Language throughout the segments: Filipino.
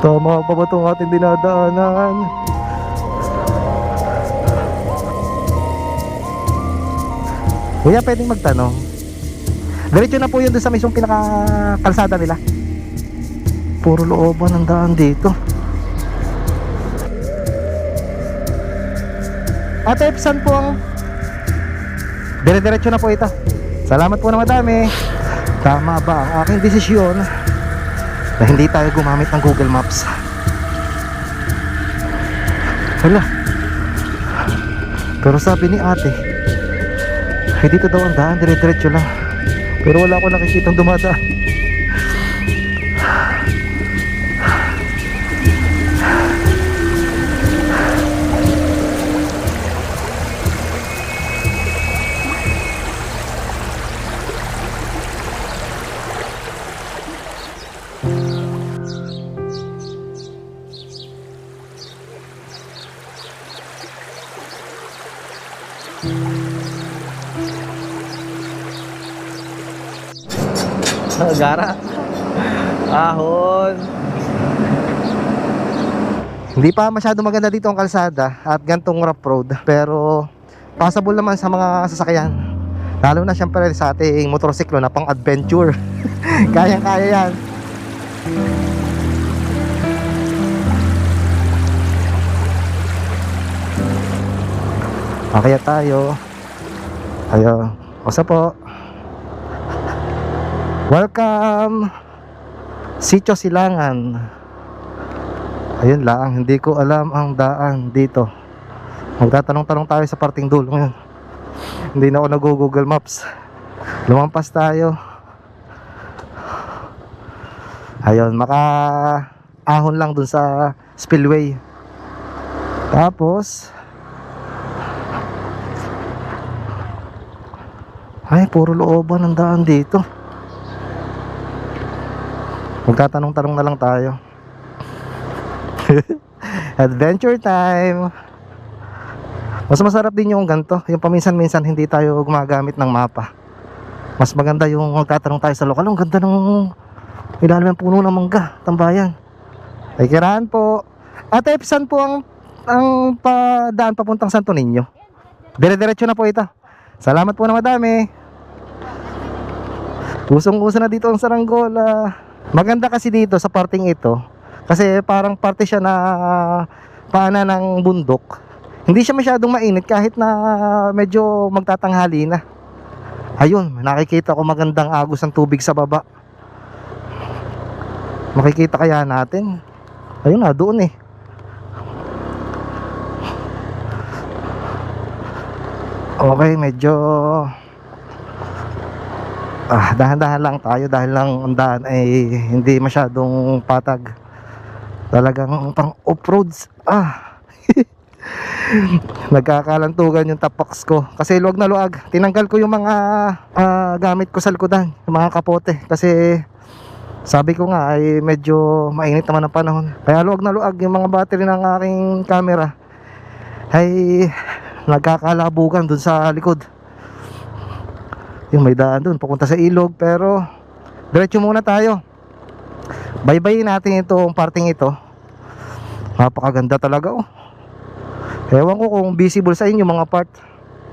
Tama pa ba itong ating dinadaanan? Kuya, pwedeng magtanong. Diretso na po yun doon sa mismong pinakakalsada nila. Puro looban ang daan dito. Ate, saan po ang... Dire-diretso na po ito. Salamat po na madami. Tama ba ang aking desisyon na hindi tayo gumamit ng Google Maps? Hala. Pero sabi ni ate, dito daw ang daan, dire-diretso lang. Pero wala akong nakikitang dumadaan. Gara. Ahon. Hindi pa masyado maganda dito ang kalsada at gantong rough road, pero passable naman sa mga sasakyan. Lalo na siyempre sa ating motorsiklo na pang adventure. Kayang-kaya yan. Kaya tayo. Ayo. Osa po. Welcome Sitio Silangan. Ayun lang, hindi ko alam ang daan dito. Magtatanong-tanong tayo sa parting dulo ngayon. Hindi na ako nag-Google Maps. Lumampas tayo. Ayun, maka-ahon lang dun sa spillway. Tapos ay, puro looban ang daan dito. Magtatanong-tanong na lang tayo. Adventure time. Mas masarap din yung ganito, yung paminsan-minsan hindi tayo gumagamit ng mapa. Mas maganda yung magtatanong tayo sa lokal. Ang ganda ng ilalim ng puno ng mangga, tambayan. Ay, kiraan po. Ate, saan po ang daan papuntang Santo Niño? Dire-diretso na po ito. Salamat po na madami. Usong-uso na dito ang saranggola. Maganda kasi dito sa parting ito, kasi parang parte siya na paanan ng bundok. Hindi siya masyadong mainit kahit na medyo magtatanghali na. Ayun, nakikita ko magandang agos ng tubig sa baba. Makikita kaya natin? Ayun na, doon eh. Okay, medyo dahan-dahan lang tayo dahil lang ang daan ay hindi masyadong patag. Talagang pang off-roads. Nagkakalantugan yung tapox ko kasi luwag na luwag. Tinanggal ko yung mga gamit ko sa likodan, yung mga kapote, kasi sabi ko nga ay medyo mainit naman ang panahon. Kaya luwag na luwag yung mga battery ng aking camera ay nagkakalabugan dun sa likod. Yung may daan dun papunta sa ilog, pero diretso muna tayo. Baybayin natin itong parting ito. Napakaganda talaga oh. Ewan ko kung visible sa inyo mga part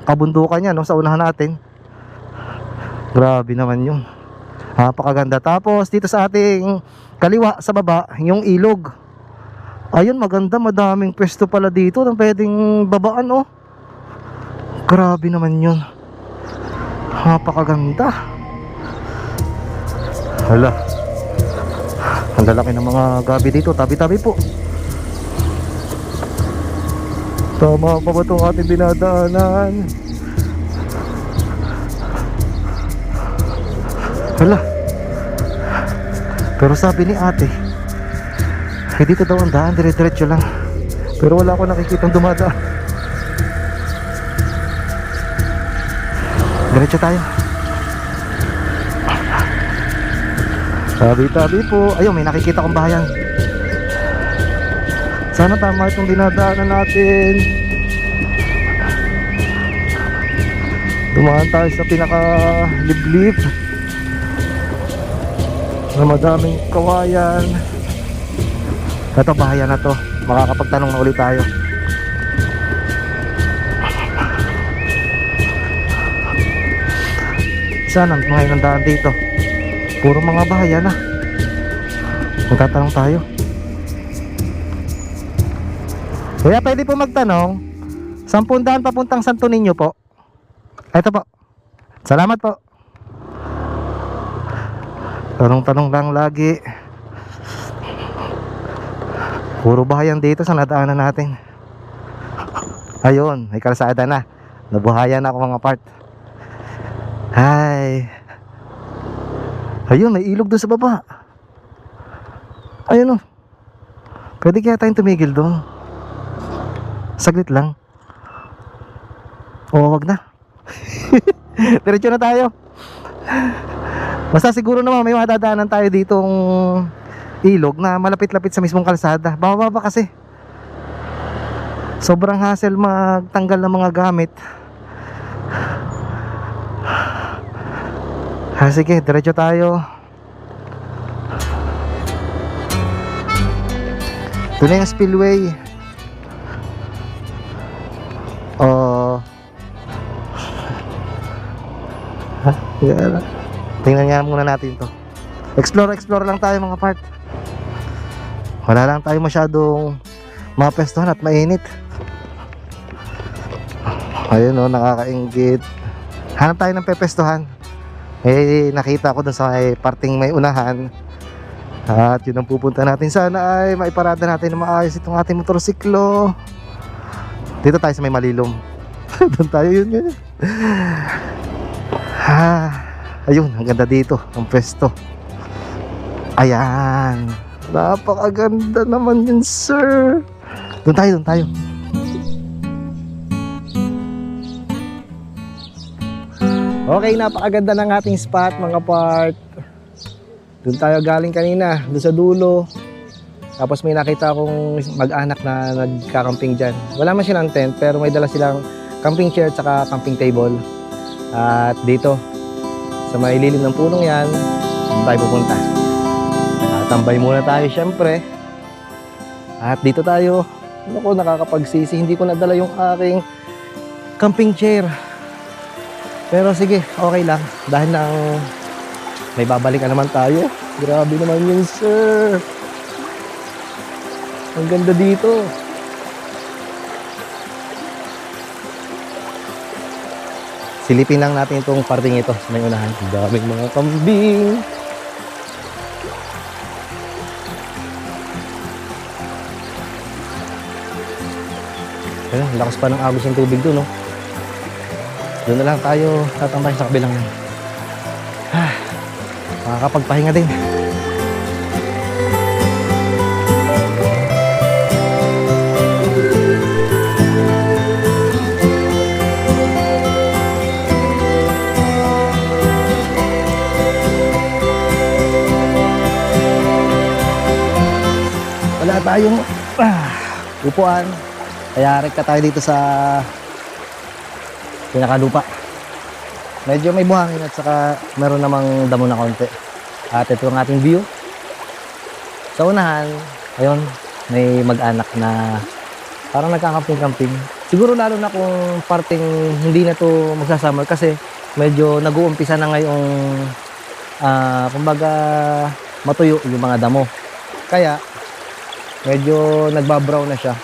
kabundukan niya no, sa unahan natin. Grabe naman yun. Napakaganda. Tapos dito sa ating kaliwa sa baba, yung ilog. Ayun, maganda, madaming pwesto pala dito na pwedeng babaan oh. Grabe naman yun. Napakaganda. Hala, ang lalaki ng mga gabi dito. Tabi-tabi po. Tama pa ba itong ating dinadaanan? Hala. Pero sabi ni ate, dito daw ang daan, dire-diretso lang. Pero wala akong nakikitang dumadaan. Diretso tayo. Tabi-tabi po. Ayun, may nakikita kong bahayan. Sana tama itong dinadaanan natin. Dumaan tayo sa pinaka-liblib na madaming kawayan. Ito, bahayan na to. Makakapagtanong na ulit tayo. Saan ang mga inandaan dito? Puro mga bahayan na. Magtatanong tayo. Kuya, pwede po magtanong. 10 daan papuntang Santo Niño po. Ito po. Salamat po. Tanong-tanong lang lagi. Puro bahayan dito sa nadaanan natin. Ayun, may kalsada na. Nabuhayan ako mga part. Hi. Ayun, may ilog doon sa baba. Ayun, oh. Pwede kaya tayong tumigil doon. Saglit lang. Oo, wag na. Diretso na tayo. Basta siguro naman may madadaanan tayo ditong ilog na malapit-lapit sa mismong kalsada. Baba kasi. Sobrang hassle magtanggal ng mga gamit. Sige, diretso tayo. Ito na yung spillway. Yeah. Tingnan nga muna natin to. Explore lang tayo mga part. Wala lang tayo masyadong mapestuhan at mainit. Ayun o, nakakainggit. Hanap tayo ng pepestuhan. Nakita ko dun sa parting may unahan. At yun ang pupunta natin. Sana ay maiparada natin na maayos itong ating motorsiklo. Dito tayo sa may malilom. Doon tayo, yun. Ayun, ang ganda dito ang pwesto. Ayan, napakaganda naman yun, sir. Doon tayo. Okay, napakaganda ng ating spot mga part. Doon tayo galing kanina, doon sa dulo. Tapos may nakita akong mag-anak na nagkakamping dyan. Wala man silang tent, pero may dala silang camping chair at saka camping table. At dito sa may lilim ng punong yan tayo pupunta. Tambay muna tayo syempre. At dito tayo. Naku, nakakapagsisi, hindi ko nadala yung aking camping chair. Pero sige, okay lang. Dahil nang may babalikan naman tayo. Grabe naman yun, sir. Ang ganda dito. Silipin lang natin itong parting ito sa may unahan. Ang daming mga kambing. Ayun, lakas pa ng agos ng tubig doon, no? Doon na lang tayo tatambay sa kabilang yan. Makakapagpahinga din. Wala tayong upuan, kaya rekta tayo dito sa pinakalupa. Medyo may buhangin at saka meron namang damo na konti. At ito ang ating view. Sa unahan, ayun, may mag-anak na parang nagkakamping-camping. Siguro lalo na kung parting hindi na to magsasummer kasi medyo nag-uumpisa na ngayong kumbaga matuyo yung mga damo. Kaya medyo nagbabrown na siya.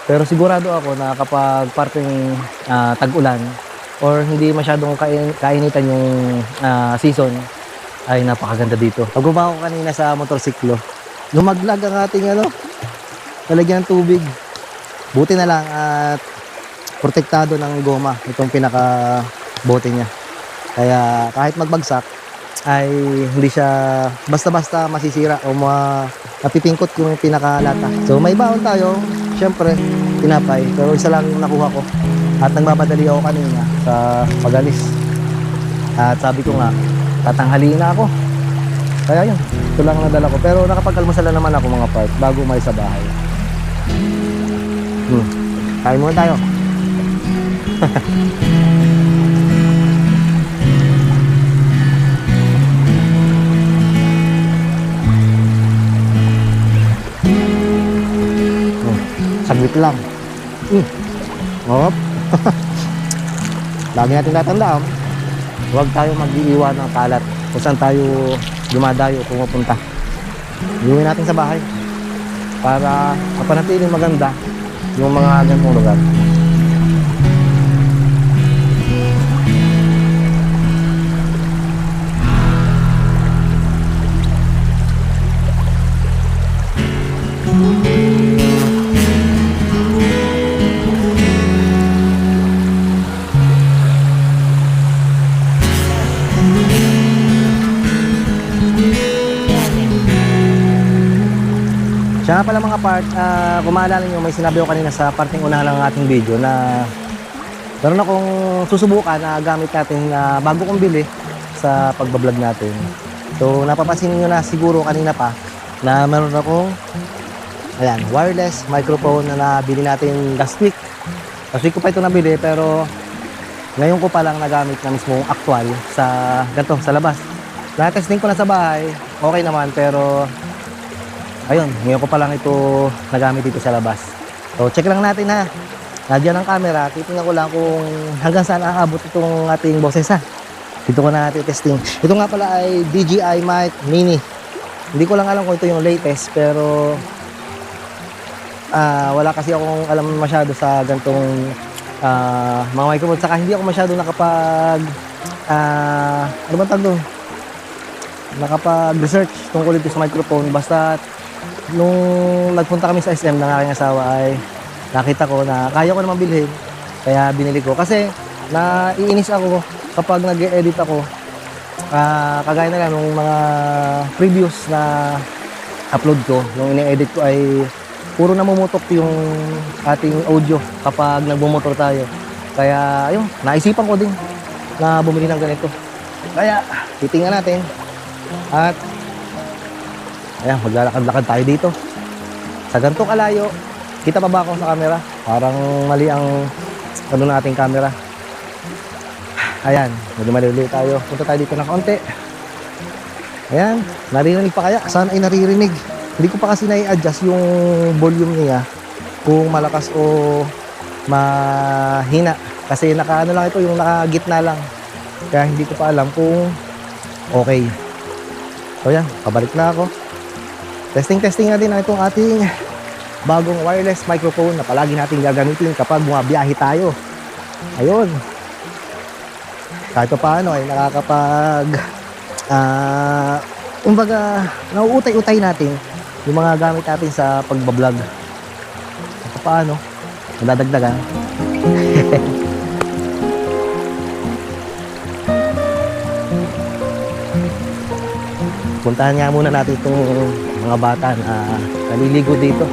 Pero sigurado ako na kapag parting tag-ulan or hindi masyadong kainitan yung season, ay napakaganda dito. Pag bumako kanina sa motorsiklo, lumaglag ang ating talagyan ng tubig. Buti na lang at protektado ng goma itong pinaka bote niya. Kaya kahit magbagsak ay hindi siya basta-basta masisira o napipingkot yung pinakalata. So may baon tayo, syempre tinapay, pero isa lang nakuha ko at nagmamadali ako kanina sa pag-alis. At sabi ko nga, tatanghaliin na ako. Kaya yun, ito lang nadala ko. Pero nakapag-almusal naman ako mga part bago may sa bahay. Kain muna tayo. Saglit lang. Hop. Lagi natin tatandaan, huwag tayo mag-iiwan ng kalat kung saan tayo dumadayo o pumupunta. Iuwi natin sa bahay para mapanatiling maganda yung mga ganitong lugar. Siya nga pala mga part, kung maalala nyo, may sinabi ko kanina sa parting una lang ng ating video na meron akong susubukan na gamit natin na bago kong bili sa pagbablog natin. So napapansin nyo na siguro kanina pa na meron akong ayan, wireless microphone na nabili natin last week. Last week ko pa ito nabili pero ngayon ko pa lang nagamit na mismo actual sa ganito, sa labas. Na-testing ko na sa bahay, okay naman pero ayun, ngayon ko pa lang ito nagamit dito sa labas. So, check lang natin ha. Nandiyan ang camera. Titingnan ko lang kung hanggang saan aabot itong ating boses ha. Dito ko na natin testing. Ito nga pala ay DJI Mic Mini. Hindi ko lang alam kung ito yung latest pero wala kasi akong alam masyado sa gantong mga microphone. Saka hindi ako masyado nakapag ano ba tawag doon? Nakapag-research tungkol dito sa microphone. Basta nung nagpunta kami sa SM ng aking asawa ay nakita ko na kaya ko naman bilhin kaya binili ko kasi naiinis ako kapag nag-edit ako kagaya na lang nung mga previous na upload ko nung ine-edit ko ay puro namumutok yung ating audio kapag nagmumotor tayo kaya ayun, naisipan ko din na bumili ng ganito kaya titingnan natin at ayan, maglalakad-lakad tayo dito. Sa ganito kalayo, kita pa ba ako sa camera? Parang mali ang ano na ating camera. Ayan, medyo malili tayo. Punta tayo dito ng konti. Ayan, naririnig pa kaya? Saan ay naririnig? Hindi ko pa kasi nai-adjust yung volume niya kung malakas o mahina. Kasi naka ano lang ito, yung nakagitna lang. Kaya hindi ko pa alam kung okay. So yan, pabalik na ako. Testing natin na itong ating bagong wireless microphone na palagi natin gagamitin kapag bumabiyahe tayo. Ayun. Kahit pa paano ay nakakapag kumbaga nauutay-utay natin yung mga gamit natin sa pagbablog. Kahit pa paano, nadadagdagan. Puntahan nga muna natin itong mga bata na naliligo dito.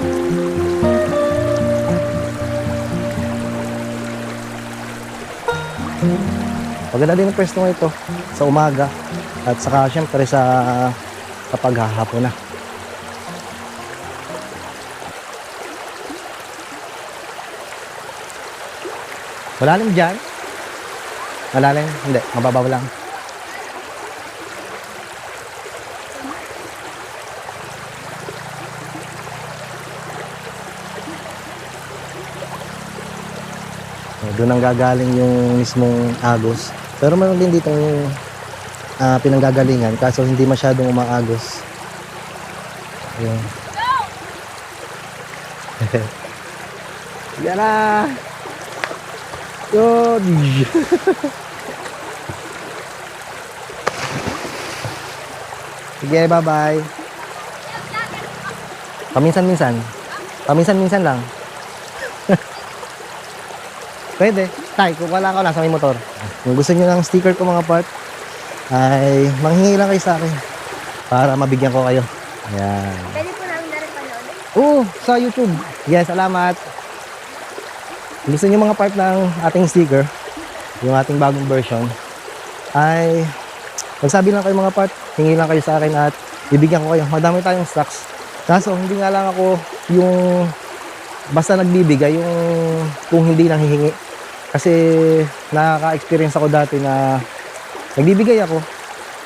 Maganda din ang pwesto ito sa umaga at saka syempre sa paghahapon na. Malalim dyan? Malalim? Hindi, mababaw lang. Doon ang gagaling yung mismong agos. Pero meron din dito pinanggagalingan kaso hindi masyadong umaagos. Ayun. Yan na! Yun! Sige, bye-bye. Paminsan-minsan. Paminsan-minsan lang. Pwede. Tay, kung wala ko lang sa may motor. Kung gusto niyo ng sticker ko mga part, ay manghingi lang kayo sa akin para mabigyan ko kayo. Ayan. Pwede po namin na rin panood? Oo, sa YouTube. Yes, salamat. Kung gusto niyo mga part ng ating sticker, yung ating bagong version, ay magsabi lang kayo mga part, hingi lang kayo sa akin at bibigyan ko kayo. Madami tayong stocks. Kaso hindi nga lang ako yung basta nagbibigay, yung kung hindi nang hihingi. Kasi nakaka-experience ako dati na nagbibigay ako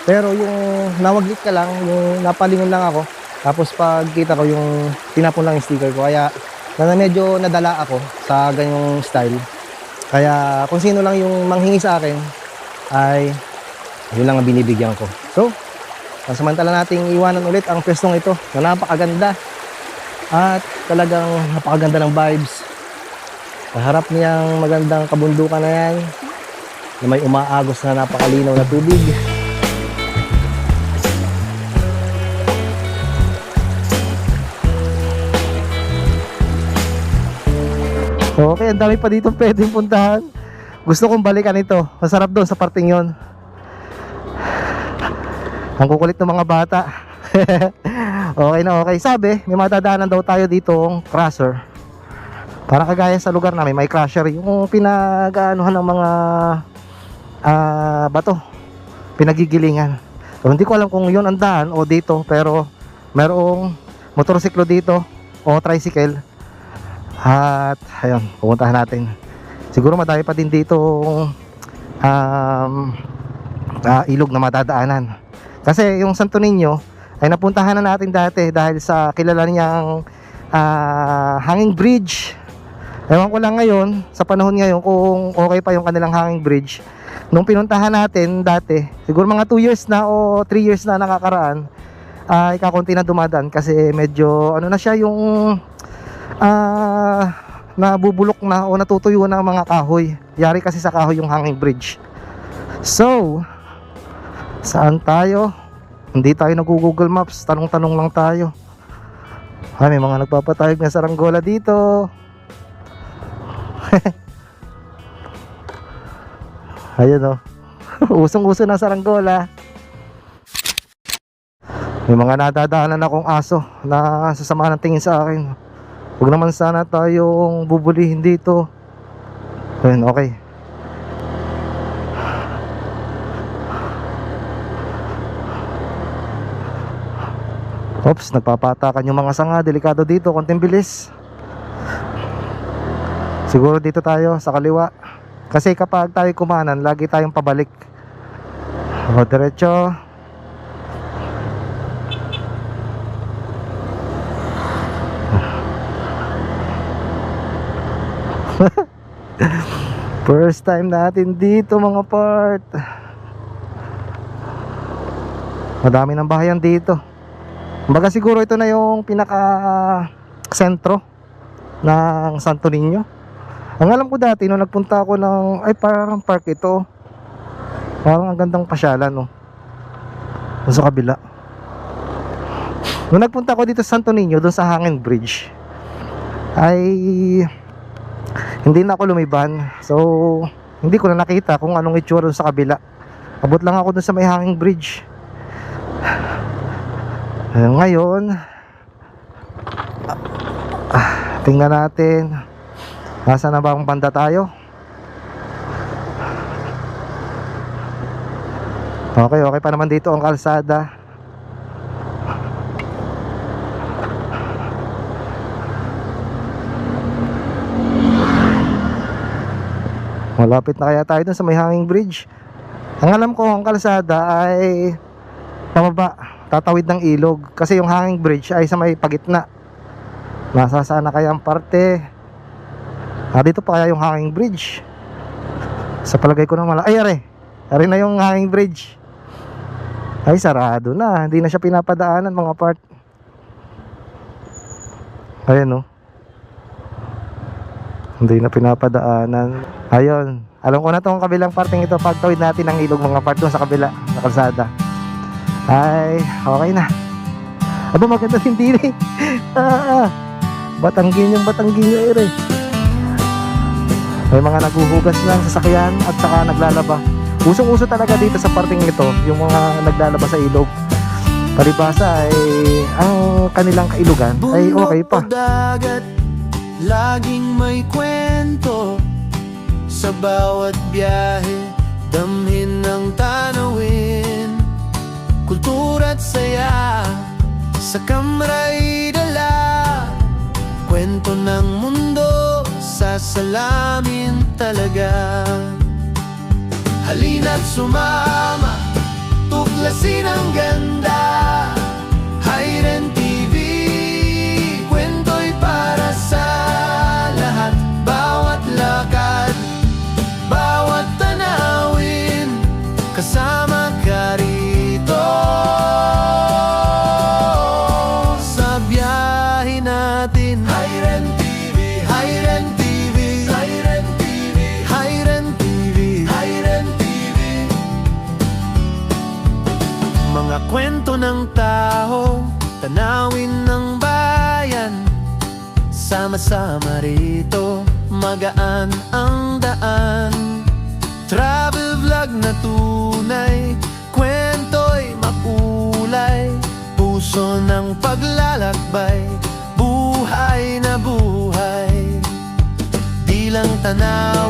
pero yung nawaglit ka lang, yung napalingon lang ako tapos pag kita ko yung tinapon lang yung sticker ko kaya na medyo nadala ako sa ganyong style. Kaya kung sino lang yung manghingi sa akin ay yun lang ang binibigyan ko. So, samantala nating iwanan ulit ang pwestong ito na napakaganda at talagang napakaganda ng vibes. Kaharap niyang magandang kabundukan na yan na may umaagos na napakalinaw na tubig. Okay, ang dami pa dito pwedeng puntahan. Gusto kong balikan ito. Masarap doon sa parting yon. Ang kukulit ng mga bata. Okay na okay. Sabi, may matadaanan daw tayo ditong crusher. Para kagaya sa lugar namin, may crusher. Yung pinag-aanuhan ng mga bato. Pinagigilingan. So, hindi ko alam kung yun ang daan o dito. Pero merong motorsiklo dito o tricycle. At ayun, pupuntahan natin. Siguro madami pa din dito ilog na matadaanan. Kasi yung Santo Niño ay napuntahan na natin dati dahil sa kilala niyang hanging bridge. Ewan ko lang ngayon, sa panahon ngayon, kung okay pa yung kanilang hanging bridge. Nung pinuntahan natin dati, siguro mga 2 years na o 3 years na nakakaraan, ay kakunti na dumadaan kasi medyo ano na siya, yung nabubulok na o natutuyo na ang mga kahoy. Yari kasi sa kahoy yung hanging bridge. So, saan tayo? Hindi tayo nag-Google Maps, tanong-tanong lang tayo. Ay, may mga nagpapatayog na saranggola dito. Ayun o. Usong-uso na saranggola. May mga nadadaanan akong aso na sasama ng tingin sa akin. Huwag naman sana tayong bubulihin dito. Ayun, okay. Oops, nagpapatakan yung mga sanga. Delikado dito, konting bilis. Siguro dito tayo sa kaliwa. Kasi kapag tayo kumanan, lagi tayong pabalik. O, diretso. First time natin dito mga part. Madami ng bahayan dito. Kumbaga siguro ito na yung pinaka sentro ng Santo Niño. Ang alam ko dati nung nagpunta ako ng parang park ito. Parang ang gandang pasyalan, no. Doon sa kabila. Nung nagpunta ako dito sa Santo Niño, doon sa Hanging Bridge, ay hindi na ako lumiban. So, hindi ko na nakita kung anong itsura sa kabila. Abot lang ako dun sa may hanging bridge. Ngayon, tingnan natin. Nasa na ba ang banda tayo? Okay, okay pa naman dito ang kalsada. Malapit na kaya tayo dun sa may hanging bridge. Ang alam ko ang kalsada ay pababa, tatawid ng ilog. Kasi yung hanging bridge ay sa may pagitna. Nasa saan na kaya ang parte? Dito pa kaya yung hanging bridge? Sa palagay ko naman, ay are na yung hanging bridge. Ay sarado na, hindi na siya pinapadaanan mga part. Ayan, no. Hindi na pinapadaanan. Ayun, alam ko na itong kabilang parting ito. Pagtawid natin ang ilog mga part doon sa kabila, sa kalsada. Ay, okay na. Aba, maganda din din eh. Batanggin yung ere. May mga naguhugas ng sasakyan at saka naglalaba. Usong-uso talaga dito sa parting ito, yung mga naglalaba sa ilog. Palibasa ay ang kanilang kailugan ay okay pa. Dagat, laging may kwento. Sa bawat biyahe, damhin ng tanawin. Kultura at saya, sa kamray dala. Kwento ng mundo, sasalamin talaga. Halina't sumama, tuklasin ang ganda. Hiren TV, kwento'y para sa Mga kwento ng tao, tanawin ng bayan. Sama-sama rito, magaan ang daan. Travel vlog na tunay, kwento'y makulay. Puso ng paglalakbay, buhay na buhay. Di lang tanaw